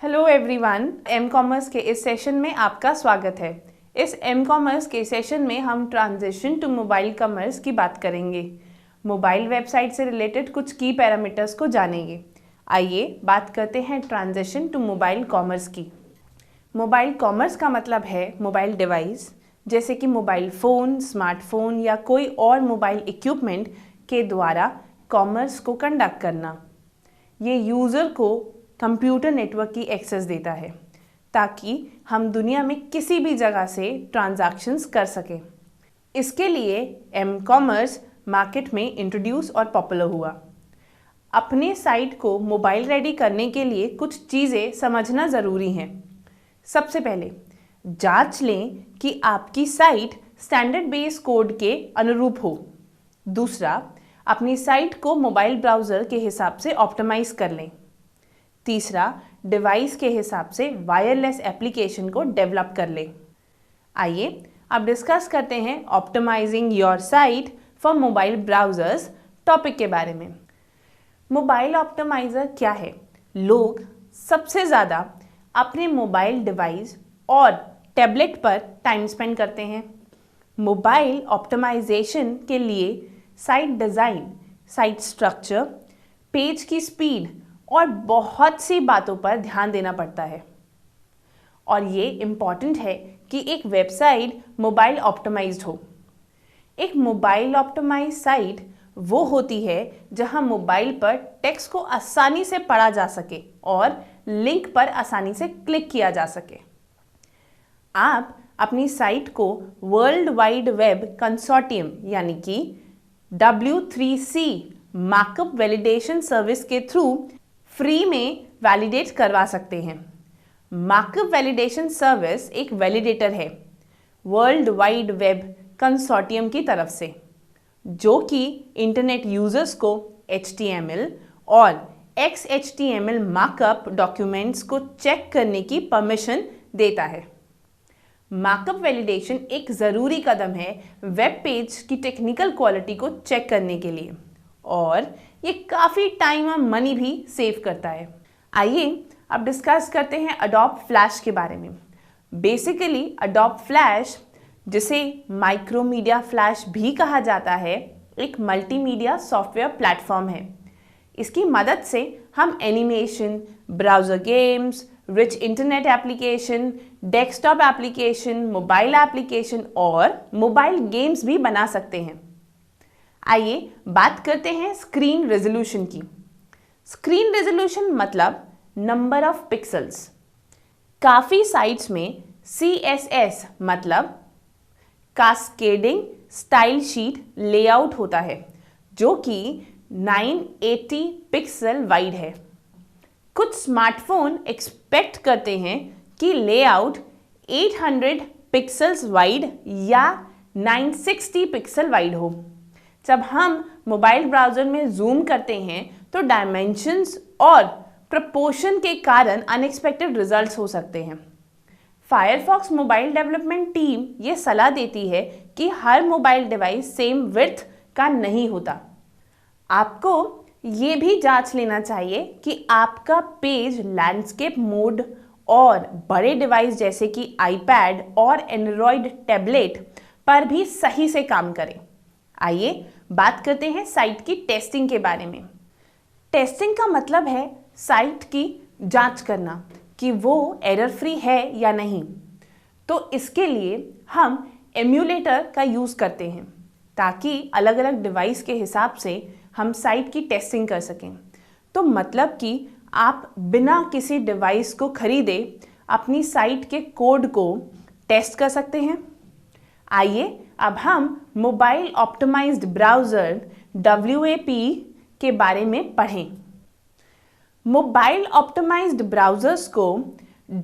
Hello everyone, M commerce के इस session में आपका स्वागत है। इस एम कॉमर्स के सेशन में हम ट्रांजिशन टू मोबाइल कॉमर्स की बात करेंगे। मोबाइल वेबसाइट से रिलेटेड कुछ की पैरामीटर्स को जानेंगे। आइए बात करते हैं ट्रांजिशन टू मोबाइल कॉमर्स की। मोबाइल कॉमर्स का मतलब है मोबाइल डिवाइस, जैसे कि मोबाइल फ़ोन, स्मार्टफोन या कोई और मोबाइल इक्विपमेंट के द्वारा कॉमर्स को कंडक्ट करना। ये यूज़र को कंप्यूटर नेटवर्क की एक्सेस देता है ताकि हम दुनिया में किसी भी जगह से ट्रांजैक्शंस कर सकें। इसके लिए एम कॉमर्स मार्केट में इंट्रोड्यूस और पॉपुलर हुआ। अपने साइट को मोबाइल रेडी करने के लिए कुछ चीज़ें समझना ज़रूरी हैं। सबसे पहले जांच लें कि आपकी साइट स्टैंडर्ड बेस कोड के अनुरूप हो। दूसरा, अपनी साइट को मोबाइल ब्राउज़र के हिसाब से ऑप्टिमाइज़ कर लें। तीसरा, डिवाइस के हिसाब से वायरलेस एप्लीकेशन को डेवलप कर लें। आइए अब डिस्कस करते हैं optimising your site for mobile browsers topic के बारे में। मोबाइल ऑप्टिमाइज़र क्या है? लोग सबसे ज़्यादा अपने मोबाइल डिवाइस और टैबलेट पर टाइम स्पेंड करते हैं। मोबाइल ऑप्टिमाइजेशन के लिए site design, site structure, page की स्पीड और बहुत सी बातों पर ध्यान देना पड़ता है। और ये इम्पॉर्टेंट है कि एक वेबसाइट मोबाइल ऑप्टिमाइज्ड हो। एक मोबाइल ऑप्टिमाइज साइट वो होती है जहां मोबाइल पर टेक्स्ट को आसानी से पढ़ा जा सके और लिंक पर आसानी से क्लिक किया जा सके। आप अपनी साइट को वर्ल्ड वाइड वेब कंसोर्टियम यानी कि W3C मार्कअप वैलिडेशन सर्विस के थ्रू फ्री में वैलिडेट करवा सकते हैं। मार्कअप वैलिडेशन सर्विस एक वैलिडेटर है वर्ल्ड वाइड वेब कंसोर्टियम की तरफ से, जो कि इंटरनेट यूजर्स को HTML और XHTML मार्कअप डॉक्यूमेंट्स को चेक करने की परमिशन देता है। मार्कअप वैलिडेशन एक ज़रूरी कदम है वेब पेज की टेक्निकल क्वालिटी को चेक करने के लिए, और ये काफ़ी टाइम और मनी भी सेव करता है। आइए अब डिस्कस करते हैं अडोब फ्लैश के बारे में। बेसिकली अडोब फ्लैश, जिसे माइक्रोमीडिया फ्लैश भी कहा जाता है, एक मल्टीमीडिया सॉफ्टवेयर प्लेटफॉर्म है। इसकी मदद से हम animation, browser games, rich internet application, desktop application, mobile application और मोबाइल गेम्स भी बना सकते हैं। आइए बात करते हैं स्क्रीन रेजोल्यूशन की। स्क्रीन रेजोल्यूशन मतलब नंबर ऑफ पिक्सल्स। काफ़ी साइट्स में CSS मतलब कास्केडिंग स्टाइल शीट लेआउट होता है, जो कि 980 पिक्सल वाइड है। कुछ स्मार्टफोन एक्सपेक्ट करते हैं कि लेआउट 800 पिक्सल्स वाइड या 960 पिक्सल वाइड हो। जब हम मोबाइल ब्राउज़र में जूम करते हैं तो डायमेंशंस और प्रपोर्शन के कारण अनएक्सपेक्टेड रिजल्ट्स हो सकते हैं। फायरफॉक्स मोबाइल डेवलपमेंट टीम ये सलाह देती है कि हर मोबाइल डिवाइस सेम विड्थ का नहीं होता। आपको ये भी जांच लेना चाहिए कि आपका पेज लैंडस्केप मोड और बड़े डिवाइस जैसे कि आईपैड और एंड्रॉयड टैबलेट पर भी सही से काम करे। आइए बात करते हैं साइट की टेस्टिंग के बारे में। टेस्टिंग का मतलब है साइट की जांच करना कि वो एरर फ्री है या नहीं। तो इसके लिए हम एम्यूलेटर का यूज़ करते हैं ताकि अलग अलग डिवाइस के हिसाब से हम साइट की टेस्टिंग कर सकें। तो मतलब कि आप बिना किसी डिवाइस को खरीदे अपनी साइट के कोड को टेस्ट कर सकते हैं। आइए अब हम मोबाइल ऑप्टिमाइज्ड ब्राउज़र WAP के बारे में पढ़ें। मोबाइल ऑप्टिमाइज्ड ब्राउज़र्स को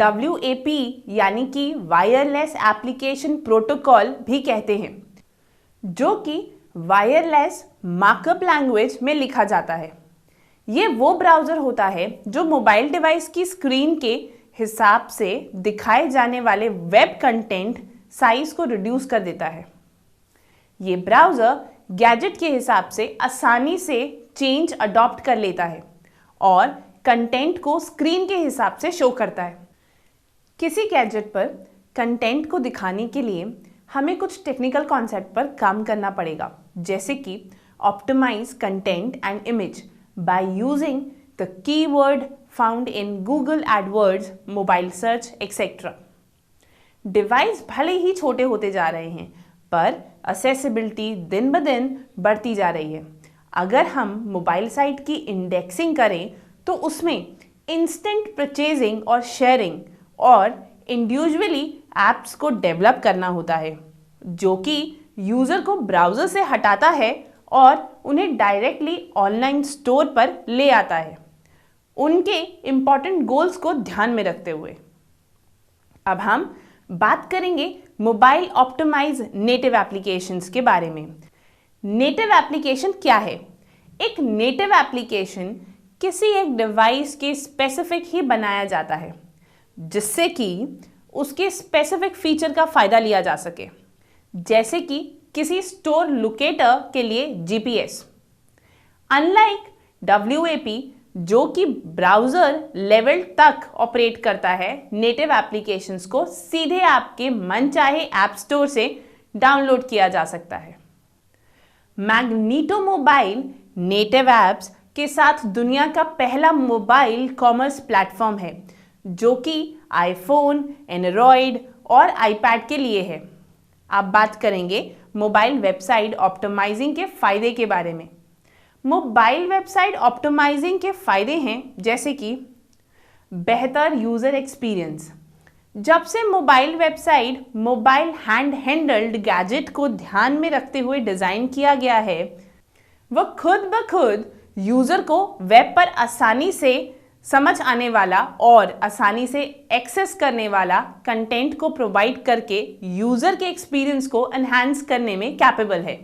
WAP यानी कि वायरलेस एप्लीकेशन प्रोटोकॉल भी कहते हैं, जो कि वायरलेस मार्कअप लैंग्वेज में लिखा जाता है। ये वो ब्राउज़र होता है जो मोबाइल डिवाइस की स्क्रीन के हिसाब से दिखाए जाने वाले वेब कंटेंट साइज को रिड्यूस कर देता है। ये ब्राउज़र गैजेट के हिसाब से आसानी से चेंज अडॉप्ट कर लेता है और कंटेंट को स्क्रीन के हिसाब से शो करता है। किसी गैजेट पर कंटेंट को दिखाने के लिए हमें कुछ टेक्निकल कॉन्सेप्ट पर काम करना पड़ेगा, जैसे कि optimise content and image by using the keyword found in Google AdWords, mobile search etcetera. Device भले ही छोटे होते जा रहे हैं, पर असेसिबिलिटी दिन ब दिन बढ़ती जा रही है। अगर हम मोबाइल साइट की इंडेक्सिंग करें तो उसमें इंस्टेंट परचेजिंग और शेयरिंग और इंडिविजुअली एप्स को डेवलप करना होता है, जो कि यूज़र को ब्राउज़र से हटाता है और उन्हें डायरेक्टली ऑनलाइन स्टोर पर ले आता है, उनके इम्पॉर्टेंट गोल्स को ध्यान में रखते हुए। अब हम बात करेंगे मोबाइल ऑप्टिमाइज नेटिव एप्लीकेशंस के बारे में। नेटिव एप्लीकेशन क्या है? एक नेटिव एप्लीकेशन किसी एक डिवाइस के स्पेसिफिक ही बनाया जाता है, जिससे कि उसके स्पेसिफिक फीचर का फायदा लिया जा सके, जैसे कि किसी स्टोर लोकेटर के लिए जीपीएस। अनलाइक WAP, जो कि ब्राउज़र लेवल तक ऑपरेट करता है, नेटिव एप्लीकेशंस को सीधे आपके मनचाहे ऐप स्टोर से डाउनलोड किया जा सकता है। मैग्नीटो मोबाइल नेटिव ऐप्स के साथ दुनिया का पहला मोबाइल कॉमर्स प्लेटफॉर्म है, जो कि आईफोन, एंड्रॉयड और आईपैड के लिए है। अब बात करेंगे मोबाइल वेबसाइट ऑप्टिमाइजिंग के फायदे के बारे में। मोबाइल वेबसाइट ऑप्टिमाइजिंग के फायदे हैं जैसे कि बेहतर यूज़र एक्सपीरियंस। जब से mobile website mobile hand handled gadget को ध्यान में रखते हुए डिज़ाइन किया गया है, वह खुद ब खुद यूज़र को वेब पर आसानी से समझ आने वाला और आसानी से एक्सेस करने वाला कंटेंट को प्रोवाइड करके यूज़र के एक्सपीरियंस को एनहांस करने में कैपेबल है।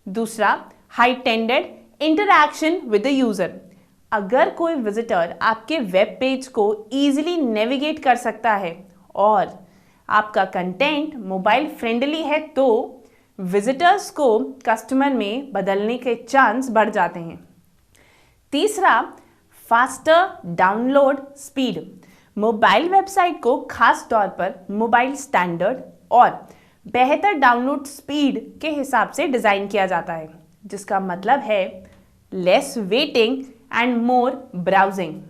दूसरा, हाइटेंडेड इंटरैक्शन विद द यूज़र। अगर कोई विजिटर आपके वेब पेज को ईजिली नेविगेट कर सकता है और आपका कंटेंट मोबाइल फ्रेंडली है, तो विजिटर्स को कस्टमर में बदलने के चांस बढ़ जाते हैं। तीसरा, faster download speed. Mobile website को खास तौर पर मोबाइल स्टैंडर्ड और बेहतर डाउनलोड स्पीड के हिसाब से डिज़ाइन किया जाता है, जिसका मतलब है less waiting and more browsing.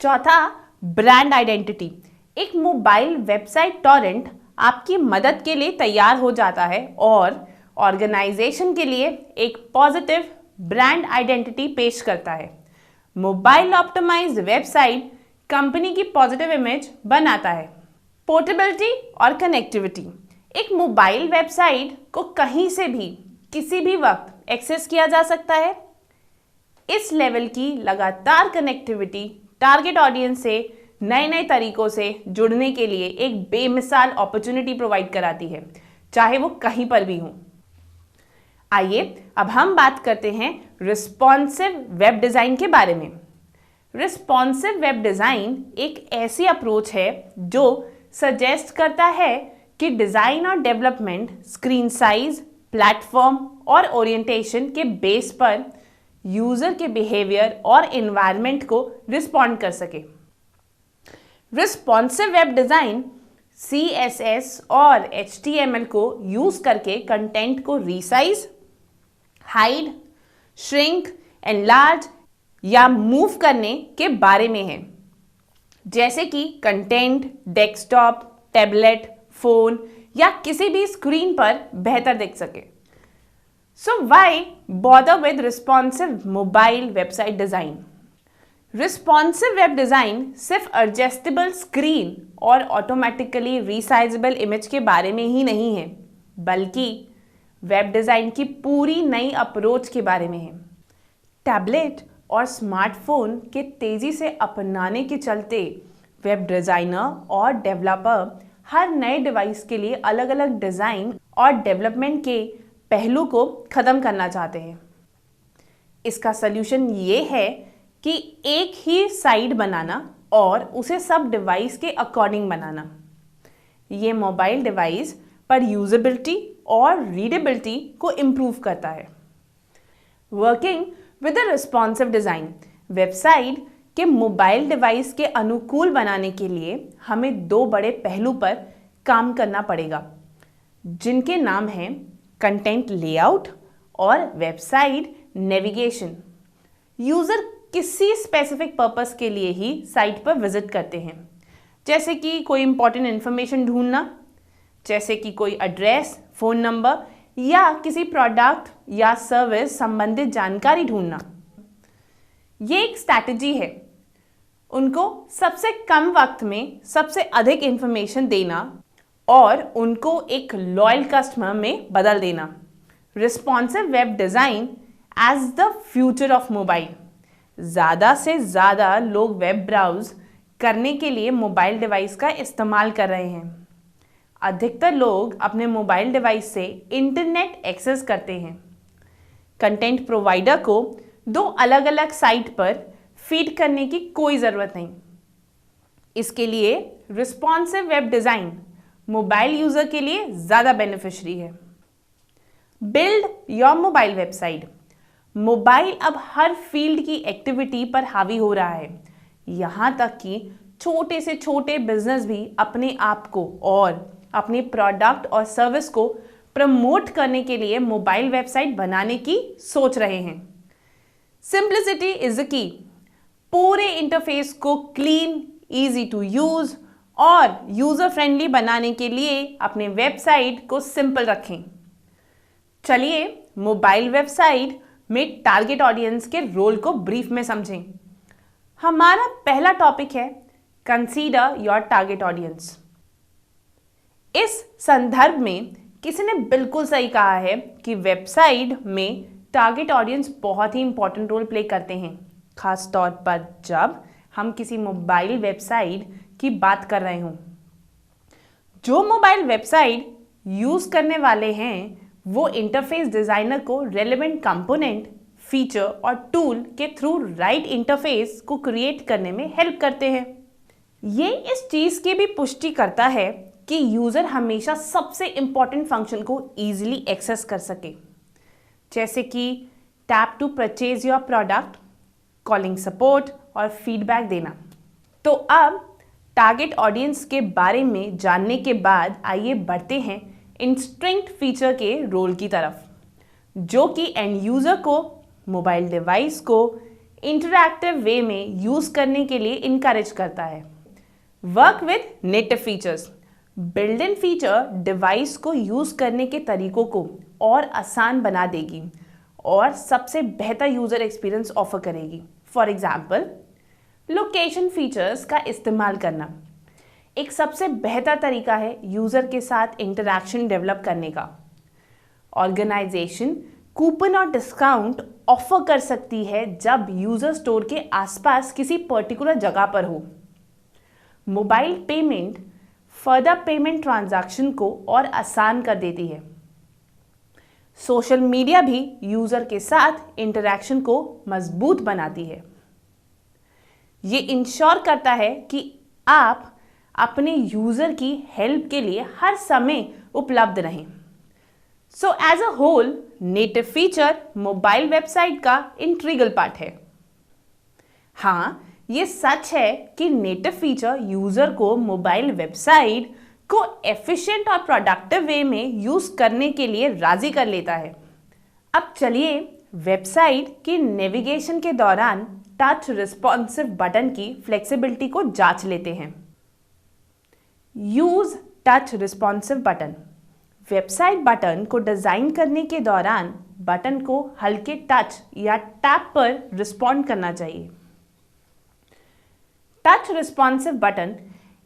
चौथा, ब्रांड आइडेंटिटी। एक मोबाइल वेबसाइट टॉरेंट आपकी मदद के लिए तैयार हो जाता है और ऑर्गेनाइजेशन के लिए एक पॉजिटिव ब्रांड आइडेंटिटी पेश करता है। मोबाइल ऑप्टिमाइज्ड वेबसाइट कंपनी की पॉजिटिव इमेज बनाता है। पोर्टेबिलिटी और कनेक्टिविटी। एक मोबाइल वेबसाइट को कहीं से भी किसी भी वक्त एक्सेस किया जा सकता है। इस लेवल की लगातार कनेक्टिविटी टारगेट ऑडियंस से नए नए तरीकों से जुड़ने के लिए एक बेमिसाल अपॉर्चुनिटी प्रोवाइड कराती है, चाहे वो कहीं पर भी हो। आइए अब हम बात करते हैं रिस्पॉन्सिव वेब डिज़ाइन के बारे में। रिस्पॉन्सिव वेब डिज़ाइन एक ऐसी अप्रोच है जो सजेस्ट करता है कि डिज़ाइन और डेवलपमेंट स्क्रीन साइज, प्लेटफॉर्म और ओरिएंटेशन के बेस पर यूज़र के बिहेवियर और एनवायरनमेंट को रिस्पॉन्ड कर सके। रिस्पॉन्सिव वेब डिज़ाइन CSS और HTML को यूज़ करके कंटेंट को रीसाइज, हाइड, श्रिंक, एनलार्ज या मूव करने के बारे में है, जैसे कि कंटेंट डेस्कटॉप, टैबलेट, फोन या किसी भी स्क्रीन पर बेहतर दिख सके। So why bother with responsive mobile website design? Responsive web design सिर्फ एडजस्टेबल स्क्रीन और ऑटोमेटिकली रीसाइजेबल इमेज के बारे में ही नहीं है, बल्कि वेब डिज़ाइन की पूरी नई अप्रोच के बारे में है। टैबलेट और स्मार्टफोन के तेज़ी से अपनाने के चलते वेब डिज़ाइनर और डेवलपर हर नए डिवाइस के लिए अलग अलग डिज़ाइन और डेवलपमेंट के पहलू को ख़त्म करना चाहते हैं। इसका सल्यूशन ये है कि एक ही साइट बनाना और उसे सब डिवाइस के अकॉर्डिंग बनाना। ये मोबाइल डिवाइस पर यूजेबिलिटी और रीडेबिलिटी को इम्प्रूव करता है। Working with a responsive design, website कि मोबाइल डिवाइस के अनुकूल बनाने के लिए हमें दो बड़े पहलू पर काम करना पड़ेगा, जिनके नाम हैं कंटेंट लेआउट और वेबसाइट नेविगेशन। यूज़र किसी स्पेसिफिक पर्पस के लिए ही साइट पर विजिट करते हैं, जैसे कि कोई इंपॉर्टेंट इन्फॉर्मेशन ढूंढना, जैसे कि कोई एड्रेस, फ़ोन नंबर या किसी प्रोडक्ट या सर्विस संबंधित जानकारी ढूंढना। ये एक स्ट्रैटेजी है, उनको सबसे कम वक्त में सबसे अधिक इंफॉर्मेशन देना और उनको एक लॉयल कस्टमर में बदल देना। Responsive web design as the future of mobile. ज़्यादा से ज़्यादा लोग वेब ब्राउज करने के लिए मोबाइल डिवाइस का इस्तेमाल कर रहे हैं। अधिकतर लोग अपने मोबाइल डिवाइस से इंटरनेट एक्सेस करते हैं। कंटेंट प्रोवाइडर को दो अलग अलग साइट पर फीड करने की कोई ज़रूरत नहीं। इसके लिए responsive web design mobile user के लिए ज़्यादा बेनिफिशियरी है। Build your mobile website. Mobile अब हर फील्ड की एक्टिविटी पर हावी हो रहा है। यहाँ तक कि छोटे से छोटे बिजनेस भी अपने आप को और अपने प्रोडक्ट और सर्विस को प्रमोट करने के लिए मोबाइल वेबसाइट बनाने की सोच रहे हैं। Simplicity is the key. पूरे इंटरफेस को क्लीन, इजी टू यूज और यूजर फ्रेंडली बनाने के लिए अपने वेबसाइट को सिंपल रखें। चलिए मोबाइल वेबसाइट में टारगेट ऑडियंस के रोल को ब्रीफ में समझें। हमारा पहला टॉपिक है कंसीडर योर टारगेट ऑडियंस। इस संदर्भ में किसी ने बिल्कुल सही कहा है कि वेबसाइट में टारगेट ऑडियंस बहुत ही इंपॉर्टेंट रोल प्ले करते हैं, खास तौर पर जब हम किसी मोबाइल वेबसाइट की बात कर रहे हों। जो मोबाइल वेबसाइट यूज़ करने वाले हैं वो इंटरफेस डिज़ाइनर को रेलेवेंट कंपोनेंट, फीचर और टूल के थ्रू राइट इंटरफेस को क्रिएट करने में हेल्प करते हैं। ये इस चीज़ की भी पुष्टि करता है कि यूज़र हमेशा सबसे इंपॉर्टेंट फंक्शन को ईजिली एक्सेस कर सके, जैसे कि tap to purchase your product, calling support और फीडबैक देना। तो अब टारगेट ऑडियंस के बारे में जानने के बाद आइए बढ़ते हैं इंस्टिंक्ट फीचर के रोल की तरफ, जो कि एंड यूज़र को मोबाइल डिवाइस को इंटरैक्टिव वे में यूज़ करने के लिए इनकरेज करता है। Work with native features. Built in feature device को यूज़ करने के तरीकों को और आसान बना देगी और सबसे बेहतर यूज़र एक्सपीरियंस ऑफर करेगी। फॉर एग्जाम्पल, लोकेशन फीचर्स का इस्तेमाल करना एक सबसे बेहतर तरीका है यूज़र के साथ इंटरैक्शन डेवलप करने का। ऑर्गेनाइजेशन कूपन और डिस्काउंट ऑफर कर सकती है जब यूज़र स्टोर के आसपास किसी पर्टिकुलर जगह पर हो। Mobile payment further payment transaction को और आसान कर देती है। सोशल मीडिया भी यूज़र के साथ इंटरैक्शन को मजबूत बनाती है। ये इंश्योर करता है कि आप अपने यूज़र की हेल्प के लिए हर समय उपलब्ध रहें। So as a whole, native feature mobile website का इंट्रीगल पार्ट है। हाँ, ये सच है कि नेटिव फीचर यूज़र को मोबाइल वेबसाइट को एफिशिएंट और प्रोडक्टिव वे में यूज़ करने के लिए राज़ी कर लेता है। अब चलिए वेबसाइट की नेविगेशन के दौरान टच रिस्पॉन्सिव बटन की फ्लेक्सिबिलिटी को जांच लेते हैं। Use touch responsive button. Website button को डिज़ाइन करने के दौरान बटन को हल्के टच या टैप पर रिस्पॉन्ड करना चाहिए। Touch responsive button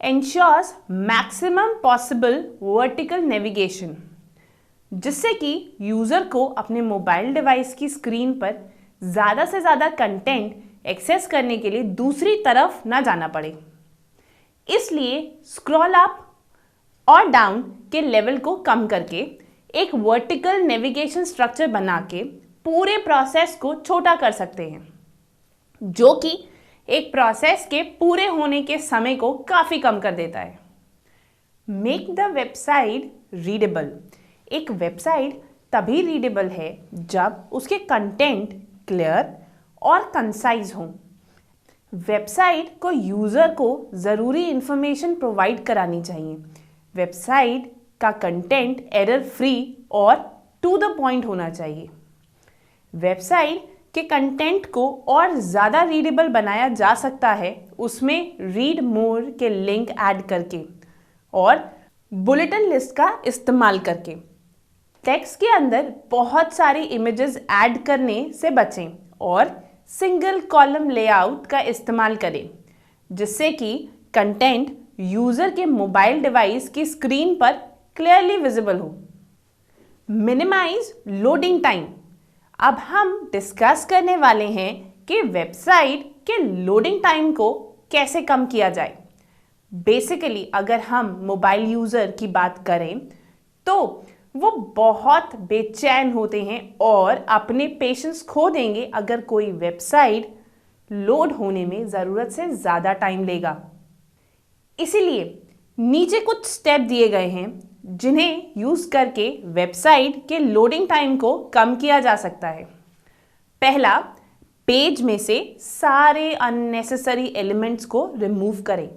ensures maximum possible vertical navigation, जिससे कि यूज़र को अपने मोबाइल डिवाइस की स्क्रीन पर ज़्यादा से ज़्यादा कंटेंट एक्सेस करने के लिए दूसरी तरफ ना जाना पड़े। इसलिए स्क्रॉल अप और डाउन के लेवल को कम करके एक वर्टिकल नेविगेशन स्ट्रक्चर बना के पूरे प्रोसेस को छोटा कर सकते हैं, जो कि एक प्रोसेस के पूरे होने के समय को काफ़ी कम कर देता है। Make the website readable. एक वेबसाइट तभी रीडेबल है जब उसके कंटेंट क्लियर और कंसाइज हो। वेबसाइट को यूज़र को ज़रूरी इंफॉर्मेशन प्रोवाइड करानी चाहिए। वेबसाइट का कंटेंट एरर फ्री और टू द पॉइंट होना चाहिए। वेबसाइट के कंटेंट को और ज़्यादा रीडेबल बनाया जा सकता है उसमें रीड मोर के लिंक ऐड करके और बुलेटिन लिस्ट का इस्तेमाल करके। टेक्स्ट के अंदर बहुत सारी इमेजेस ऐड करने से बचें और सिंगल कॉलम लेआउट का इस्तेमाल करें जिससे कि कंटेंट यूज़र के मोबाइल डिवाइस की स्क्रीन पर क्लियरली विजिबल हो। Minimise loading time. अब हम डिस्कस करने वाले हैं कि वेबसाइट के लोडिंग टाइम को कैसे कम किया जाए। बेसिकली अगर हम मोबाइल यूज़र की बात करें तो वो बहुत बेचैन होते हैं और अपने पेशेंस खो देंगे अगर कोई वेबसाइट लोड होने में ज़रूरत से ज़्यादा टाइम लेगा। इसीलिए नीचे कुछ स्टेप दिए गए हैं जिन्हें यूज़ करके वेबसाइट के लोडिंग टाइम को कम किया जा सकता है। पहला, पेज में से सारे अननेसेसरी एलिमेंट्स को रिमूव करें।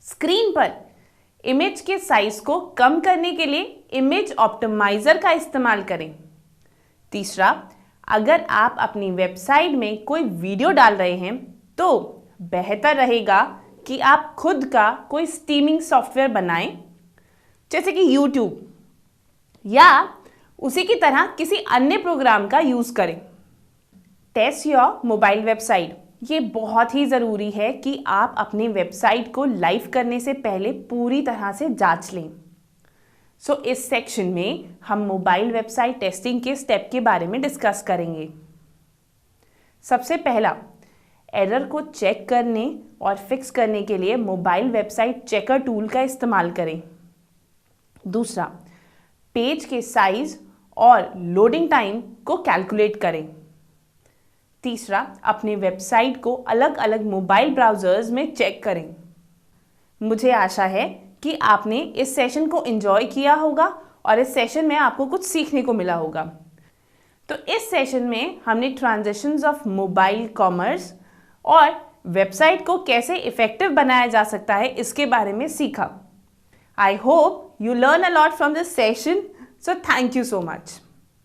स्क्रीन पर इमेज के साइज को कम करने के लिए इमेज ऑप्टिमाइजर का इस्तेमाल करें। तीसरा, अगर आप अपनी वेबसाइट में कोई वीडियो डाल रहे हैं तो बेहतर रहेगा कि आप खुद का कोई स्ट्रीमिंग सॉफ्टवेयर बनाएं जैसे कि YouTube या उसी की तरह किसी अन्य प्रोग्राम का यूज़ करें। Test your mobile website. ये बहुत ही ज़रूरी है कि आप अपनी वेबसाइट को लाइव करने से पहले पूरी तरह से जांच लें। इस सेक्शन में हम मोबाइल वेबसाइट टेस्टिंग के स्टेप के बारे में डिस्कस करेंगे। सबसे पहला, एरर को चेक करने और फिक्स करने के लिए मोबाइल वेबसाइट चेकर टूल का इस्तेमाल करें। दूसरा, पेज के साइज और लोडिंग टाइम को कैलकुलेट करें। तीसरा, अपने वेबसाइट को अलग अलग मोबाइल ब्राउज़र्स में चेक करें। मुझे आशा है कि आपने इस सेशन को एंजॉय किया होगा और इस सेशन में आपको कुछ सीखने को मिला होगा। तो इस सेशन में हमने ट्रांजिशंस ऑफ मोबाइल कॉमर्स और वेबसाइट को कैसे इफेक्टिव बनाया जा सकता है इसके बारे में सीखा। I hope you learn a lot from this session. So thank you so much.